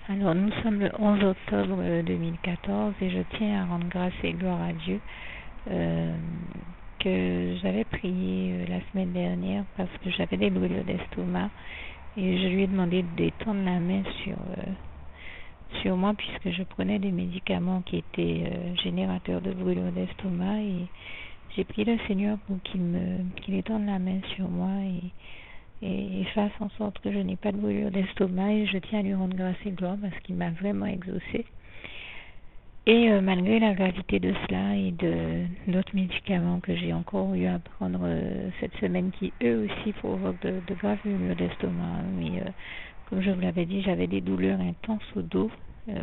Alors, nous sommes le 11 octobre 2014 et je tiens à rendre grâce et gloire à Dieu que j'avais prié la semaine dernière parce que j'avais des brûlures d'estomac et je lui ai demandé d'étendre la main sur moi puisque je prenais des médicaments qui étaient générateurs de brûlures d'estomac et j'ai prié le Seigneur pour qu'il étende la main sur moi et fasse en sorte que je n'ai pas de brûlure d'estomac et je tiens à lui rendre grâce et gloire parce qu'il m'a vraiment exaucé. Et malgré la gravité de cela et d'autres médicaments que j'ai encore eu à prendre cette semaine qui eux aussi provoquent de graves brûlures d'estomac, mais comme je vous l'avais dit, j'avais des douleurs intenses au dos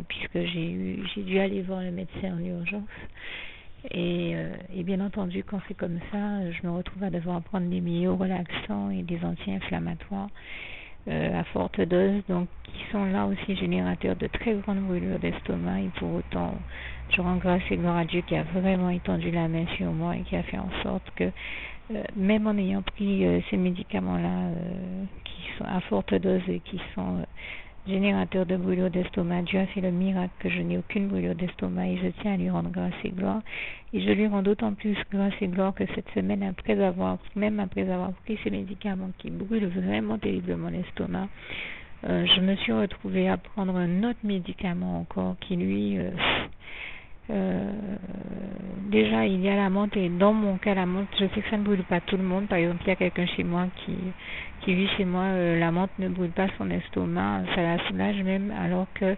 puisque j'ai dû aller voir le médecin en urgence. Et bien entendu, quand c'est comme ça, je me retrouve à devoir prendre des myorelaxants et des anti-inflammatoires à forte dose, donc qui sont là aussi générateurs de très grandes brûlures d'estomac. Et pour autant, je rends grâce et gloire à Dieu qui a vraiment étendu la main sur moi et qui a fait en sorte que, même en ayant pris ces médicaments-là qui sont à forte dose et qui sont générateur de brûlure d'estomac, Dieu a fait le miracle que je n'ai aucune brûlure d'estomac et je tiens à lui rendre grâce et gloire. Et je lui rends d'autant plus grâce et gloire que cette semaine, même après avoir pris ces médicaments qui brûlent vraiment terriblement l'estomac, je me suis retrouvée à prendre un autre médicament encore qui lui... déjà il y a la menthe et dans mon cas la menthe, je sais que ça ne brûle pas tout le monde. Par exemple, il y a quelqu'un chez moi qui vit chez moi, la menthe ne brûle pas son estomac, ça la soulage même, alors que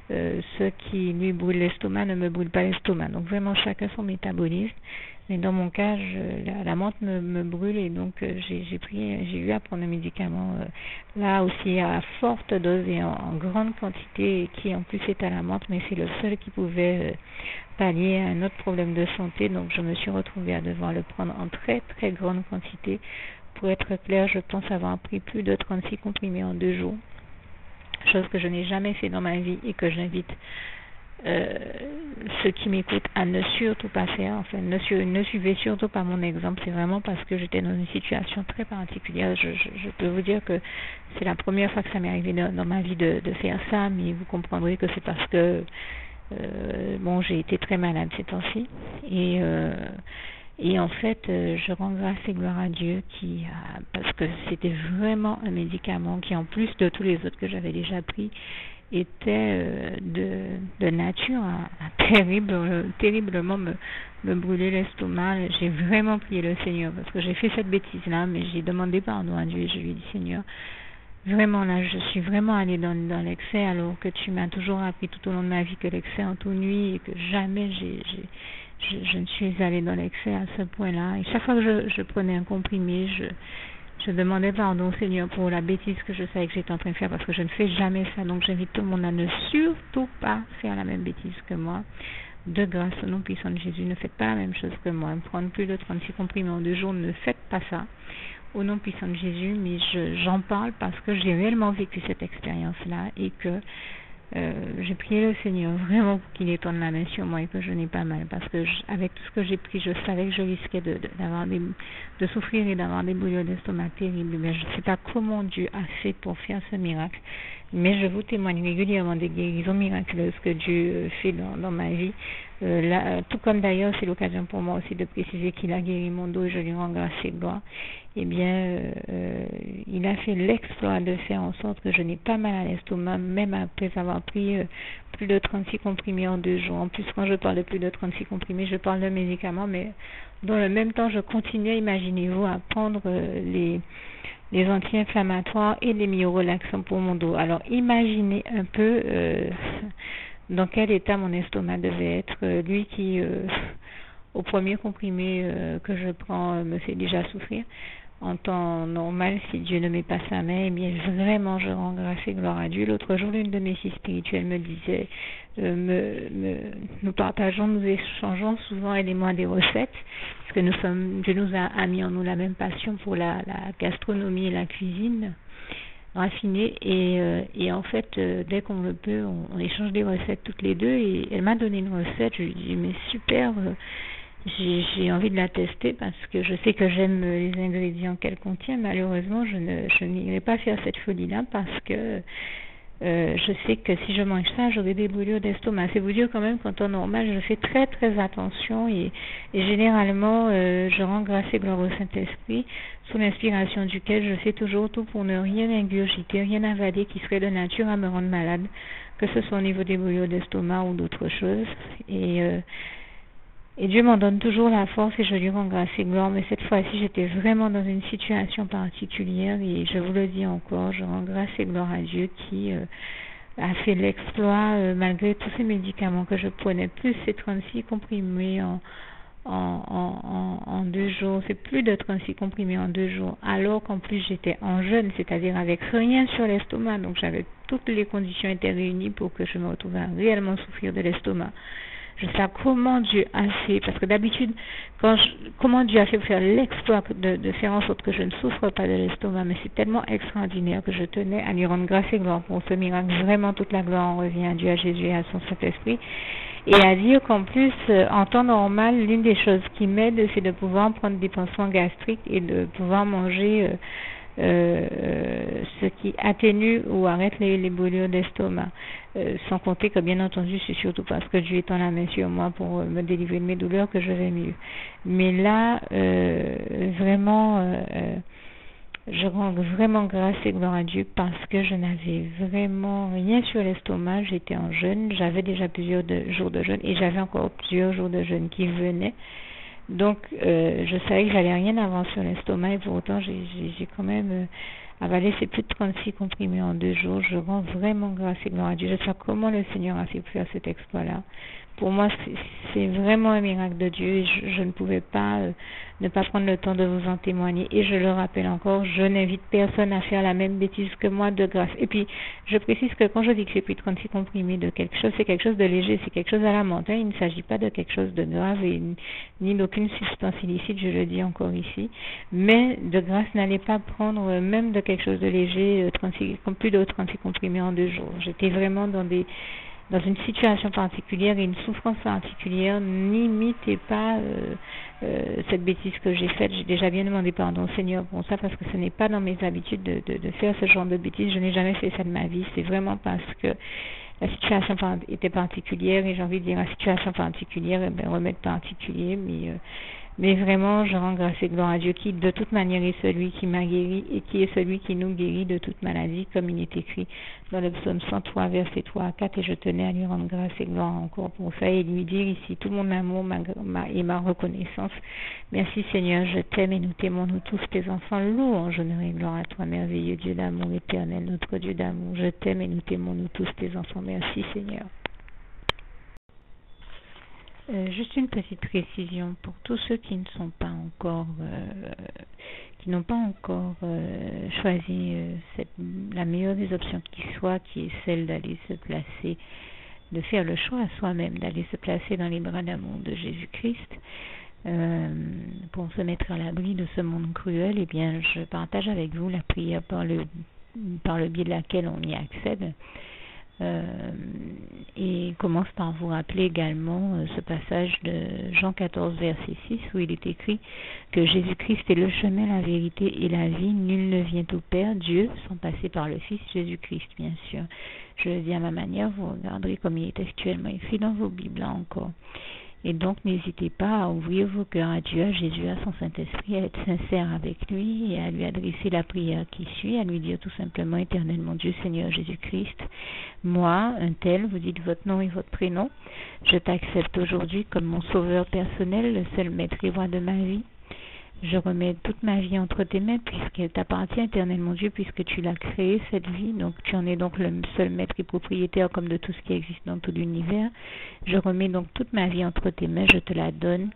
ce qui lui brûle l'estomac ne me brûle pas l'estomac. Donc vraiment chacun son métabolisme. Mais dans mon cas, la menthe me brûle et donc j'ai eu à prendre un médicament là aussi à forte dose et en grande quantité qui en plus est à la menthe, mais c'est le seul qui pouvait pallier à un autre problème de santé. Donc je me suis retrouvée à devoir le prendre en très très grande quantité. Pour être clair, je pense avoir pris plus de 36 comprimés en 2 jours, chose que je n'ai jamais fait dans ma vie et que j'invite ceux qui m'écoutent à ne surtout pas faire. Enfin, ne suivez surtout pas mon exemple. C'est vraiment parce que j'étais dans une situation très particulière. Je peux vous dire que c'est la première fois que ça m'est arrivé dans ma vie de faire ça, mais vous comprendrez que c'est parce que j'ai été très malade ces temps-ci et en fait je rends grâce et gloire à Dieu parce que c'était vraiment un médicament qui, en plus de tous les autres que j'avais déjà pris, était de nature à terriblement me brûler l'estomac. J'ai vraiment prié le Seigneur parce que j'ai fait cette bêtise-là, mais j'ai demandé pardon à Dieu et je lui ai dit: Seigneur, vraiment là, je suis vraiment allée dans l'excès, alors que tu m'as toujours appris tout au long de ma vie que l'excès ennuie et que jamais je ne suis allée dans l'excès à ce point-là. Et chaque fois que je prenais un comprimé, je demandais pardon au Seigneur pour la bêtise que je savais que j'étais en train de faire parce que je ne fais jamais ça. Donc j'invite tout le monde à ne surtout pas faire la même bêtise que moi. De grâce au nom puissant de Jésus, ne faites pas la même chose que moi. Prendre plus de 36 comprimés en 2 jours, ne faites pas ça. Au nom puissant de Jésus, mais j'en parle parce que j'ai réellement vécu cette expérience-là et que j'ai prié le Seigneur vraiment pour qu'il étende la main sur moi et que je n'ai pas mal, parce que avec tout ce que j'ai pris, je savais que je risquais de souffrir et d'avoir des brûlures d'estomac terribles. Mais je ne sais pas comment Dieu a fait pour faire ce miracle, mais je vous témoigne régulièrement des guérisons miraculeuses que Dieu fait dans ma vie. Tout comme d'ailleurs, c'est l'occasion pour moi aussi de préciser qu'il a guéri mon dos et je lui rends grâce et gloire. Eh bien, il a fait l'exploit de faire en sorte que je n'ai pas mal à l'estomac, même après avoir pris plus de 36 comprimés en 2 jours. En plus, quand je parle de plus de 36 comprimés, je parle de médicaments, mais dans le même temps, je continue, imaginez-vous, à prendre les anti-inflammatoires et les myorelaxants pour mon dos. Alors, imaginez un peu dans quel état mon estomac devait être. Lui qui, au premier comprimé que je prends, me fait déjà souffrir. En temps normal, si Dieu ne met pas sa main, eh bien vraiment je rends grâce et gloire à Dieu. L'autre jour, l'une de mes filles spirituelles me disait, nous échangeons souvent, elle et moi, des recettes, parce que Dieu nous a mis en nous la même passion pour la gastronomie et la cuisine raffinée, et en fait, dès qu'on le peut, on échange des recettes toutes les deux, et elle m'a donné une recette, je lui dis, mais super, j'ai envie de la tester parce que je sais que j'aime les ingrédients qu'elle contient. Malheureusement, je n'irai pas faire cette folie-là parce que je sais que si je mange ça, j'aurai des brûlures d'estomac. C'est vous dire quand même qu'en temps normal, je fais très très attention et généralement, je rends grâce et gloire au Saint-Esprit, sous l'inspiration duquel je fais toujours tout pour ne rien ingurgiter, rien avaler qui serait de nature à me rendre malade, que ce soit au niveau des brûlures d'estomac ou d'autres choses. Et Dieu m'en donne toujours la force et je lui rends grâce et gloire. Mais cette fois-ci, j'étais vraiment dans une situation particulière et je vous le dis encore, je rends grâce et gloire à Dieu qui a fait l'exploit malgré tous ces médicaments que je prenais, plus ces 36 comprimés en 2 jours. C'est plus de 36 comprimés en 2 jours. Alors qu'en plus, j'étais en jeûne, c'est-à-dire avec rien sur l'estomac. Donc, j'avais toutes les conditions étaient réunies pour que je me retrouve à réellement souffrir de l'estomac. Je sais comment Dieu a fait, parce que d'habitude, comment Dieu a fait pour faire l'exploit de faire en sorte que je ne souffre pas de l'estomac, mais c'est tellement extraordinaire que je tenais à lui rendre grâce et gloire pour ce miracle. Vraiment, toute la gloire en revient à Dieu, à Jésus et à son Saint-Esprit. Et à dire qu'en plus, en temps normal, l'une des choses qui m'aide, c'est de pouvoir prendre des pansements gastriques et de pouvoir manger ce qui atténue ou arrête les brûlures d'estomac. Sans compter que bien entendu c'est surtout parce que Dieu étend la main sur moi pour me délivrer de mes douleurs que je vais mieux. Mais là, je rends vraiment grâce et gloire à Dieu parce que je n'avais vraiment rien sur l'estomac. J'étais en jeûne, j'avais déjà plusieurs jours de jeûne et j'avais encore plusieurs jours de jeûne qui venaient. Donc, je savais que j'allais rien avoir sur l'estomac et pour autant, j'ai quand même avalé ces plus de 36 comprimés en 2 jours. Je rends vraiment grâce et gloire à Dieu. Je sais comment le Seigneur a fait pour faire cet exploit-là. Pour moi, c'est vraiment un miracle de Dieu et je ne pouvais pas ne pas prendre le temps de vous en témoigner. Et je le rappelle encore, je n'invite personne à faire la même bêtise que moi de grâce. Et puis, je précise que quand je dis que j'ai pris 36 comprimés de quelque chose, c'est quelque chose de léger, c'est quelque chose à la menthe. Il ne s'agit pas de quelque chose de grave et ni d'aucune substance illicite, je le dis encore ici. Mais de grâce, n'allez pas prendre même de quelque chose de léger, plus de 36 comprimés en 2 jours. J'étais vraiment dans une situation particulière et une souffrance particulière. N'imitez pas cette bêtise que j'ai faite. J'ai déjà bien demandé pardon au Seigneur pour ça parce que ce n'est pas dans mes habitudes de faire ce genre de bêtises. Je n'ai jamais fait ça de ma vie. C'est vraiment parce que la situation était particulière et j'ai envie de dire la situation particulière, remède particulier, mais vraiment, je rends grâce et gloire à Dieu qui, de toute manière, est celui qui m'a guéri et qui est celui qui nous guérit de toute maladie, comme il est écrit dans le psaume 103, versets 3 à 4. Et je tenais à lui rendre grâce et gloire encore pour ça et lui dire ici tout mon amour et ma reconnaissance. Merci Seigneur, je t'aime et nous t'aimons, nous tous tes enfants. Louange, honneur et gloire à toi, merveilleux Dieu d'amour éternel, notre Dieu d'amour. Je t'aime et nous t'aimons, nous tous tes enfants. Merci Seigneur. Juste une petite précision pour tous ceux qui ne sont pas encore, qui n'ont pas encore choisi la meilleure des options qui soit, qui est celle d'aller se placer, de faire le choix à soi-même, d'aller se placer dans les bras d'amour de Jésus-Christ, pour se mettre à l'abri de ce monde cruel. Eh bien, je partage avec vous la prière par le biais de laquelle on y accède. Et commence par vous rappeler également ce passage de Jean 14 verset 6 où il est écrit que Jésus-Christ est le chemin, la vérité et la vie. Nul ne vient au Père, Dieu, sans passer par le Fils Jésus-Christ, bien sûr. Je le dis à ma manière, vous regarderez comme il est actuellement écrit dans vos Bibles là encore. Et donc, n'hésitez pas à ouvrir vos cœurs à Dieu, à Jésus, à son Saint-Esprit, à être sincère avec lui et à lui adresser la prière qui suit, à lui dire tout simplement, Éternel mon Dieu, Seigneur Jésus-Christ, moi, un tel, vous dites votre nom et votre prénom, je t'accepte aujourd'hui comme mon sauveur personnel, le seul maître et roi de ma vie. Je remets toute ma vie entre tes mains puisqu'elle t'appartient, Éternel mon Dieu, puisque tu l'as créée, cette vie. Donc tu en es donc le seul maître et propriétaire comme de tout ce qui existe dans tout l'univers. Je remets donc toute ma vie entre tes mains, je te la donne.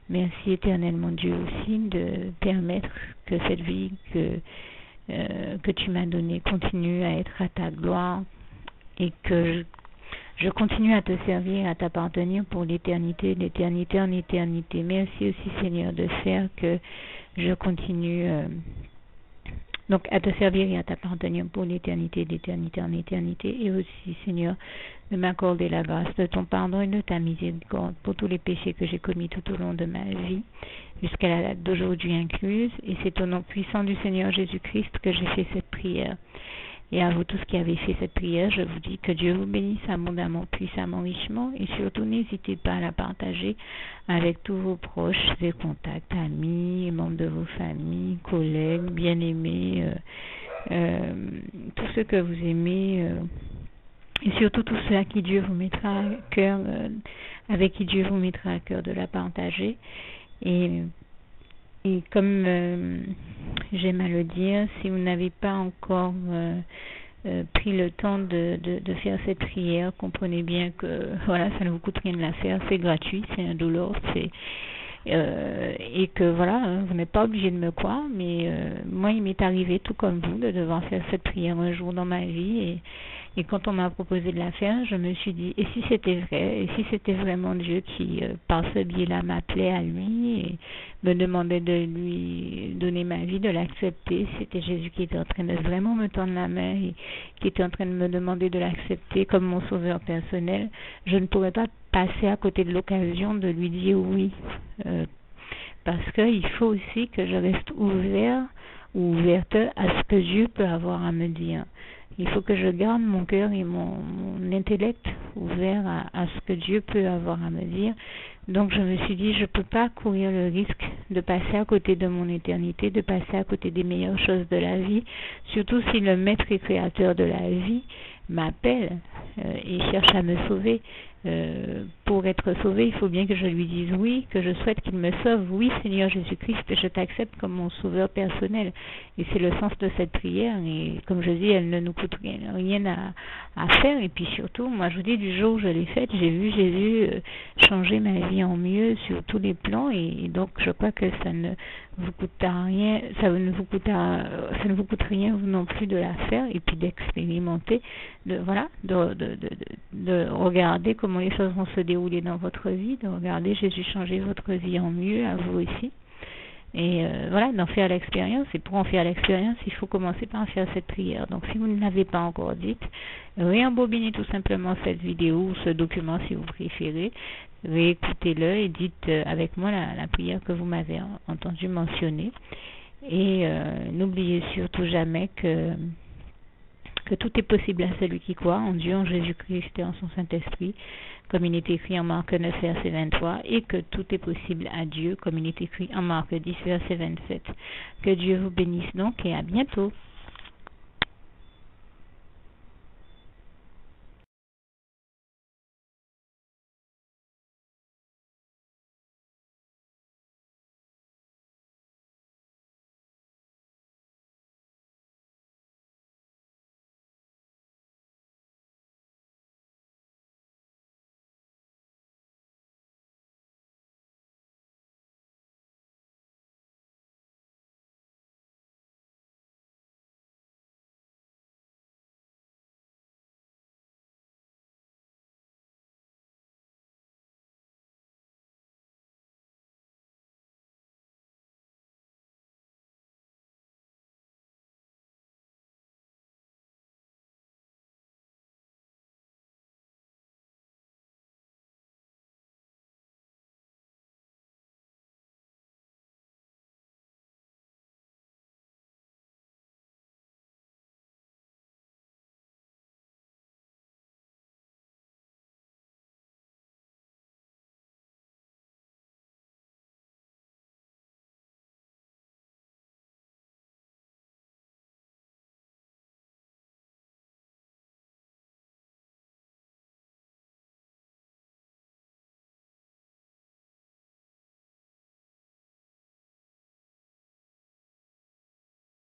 Merci, Éternel mon Dieu, aussi de permettre que cette vie que tu m'as donnée continue à être à ta gloire et que je continue à te servir, à t'appartenir pour l'éternité, d'éternité en éternité. Merci aussi, Seigneur, de faire que je continue donc à te servir et à t'appartenir pour l'éternité, d'éternité en éternité. Et aussi, Seigneur, de m'accorder la grâce de ton pardon et de ta miséricorde pour tous les péchés que j'ai commis tout au long de ma vie, jusqu'à la date d'aujourd'hui incluse. Et c'est au nom puissant du Seigneur Jésus-Christ que j'ai fait cette prière. Et à vous tous qui avez fait cette prière, je vous dis que Dieu vous bénisse abondamment, puissamment, richement. Et surtout, n'hésitez pas à la partager avec tous vos proches et contacts, amis, membres de vos familles, collègues, bien-aimés, tous ceux que vous aimez. Et surtout tous ceux à qui Dieu vous mettra à cœur, avec qui Dieu vous mettra à cœur de la partager. Et comme j'aime à le dire, si vous n'avez pas encore pris le temps de faire cette prière, comprenez bien que voilà, ça ne vous coûte rien de la faire, c'est gratuit, c'est indolore, et que voilà, vous n'êtes pas obligé de me croire, mais moi il m'est arrivé tout comme vous de devoir faire cette prière un jour dans ma vie, et quand on m'a proposé de la faire, je me suis dit, et si c'était vrai, et si c'était vraiment Dieu qui, par ce biais-là, m'appelait à lui et me demandait de lui donner ma vie, de l'accepter, c'était Jésus qui était en train de vraiment me tendre la main et qui était en train de me demander de l'accepter comme mon sauveur personnel, je ne pourrais pas passer à côté de l'occasion de lui dire oui, parce qu'il faut aussi que je reste ouverte à ce que Dieu peut avoir à me dire. Il faut que je garde mon cœur et mon intellect ouvert à ce que Dieu peut avoir à me dire. Donc je me suis dit, je ne peux pas courir le risque de passer à côté de mon éternité, de passer à côté des meilleures choses de la vie, surtout si le maître et créateur de la vie m'appelle et cherche à me sauver. Pour être sauvé, il faut bien que je lui dise oui, que je souhaite qu'il me sauve. Oui, Seigneur Jésus-Christ, je t'accepte comme mon sauveur personnel. Et c'est le sens de cette prière. Et comme je dis, elle ne nous coûte rien à faire. Et puis surtout, moi je vous dis, du jour où je l'ai faite, j'ai vu Jésus changer ma vie en mieux sur tous les plans. Et donc je crois que ça ne vous coûtera rien, ça ne vous coûte rien vous non plus de la faire et puis d'expérimenter, de regarder comment les choses vont se dérouler dans votre vie, de regarder Jésus changer votre vie en mieux, à vous aussi. Et d'en faire l'expérience. Et pour en faire l'expérience, il faut commencer par faire cette prière. Donc si vous ne l'avez pas encore dite, réembobinez tout simplement cette vidéo ou ce document si vous préférez, réécoutez-le et dites avec moi la prière que vous m'avez entendu mentionner. Et n'oubliez surtout jamais que tout est possible à celui qui croit en Dieu, en Jésus-Christ et en son Saint-Esprit, comme il est écrit en Marc 9, verset 23, et que tout est possible à Dieu, comme il est écrit en Marc 10, verset 27. Que Dieu vous bénisse donc et à bientôt.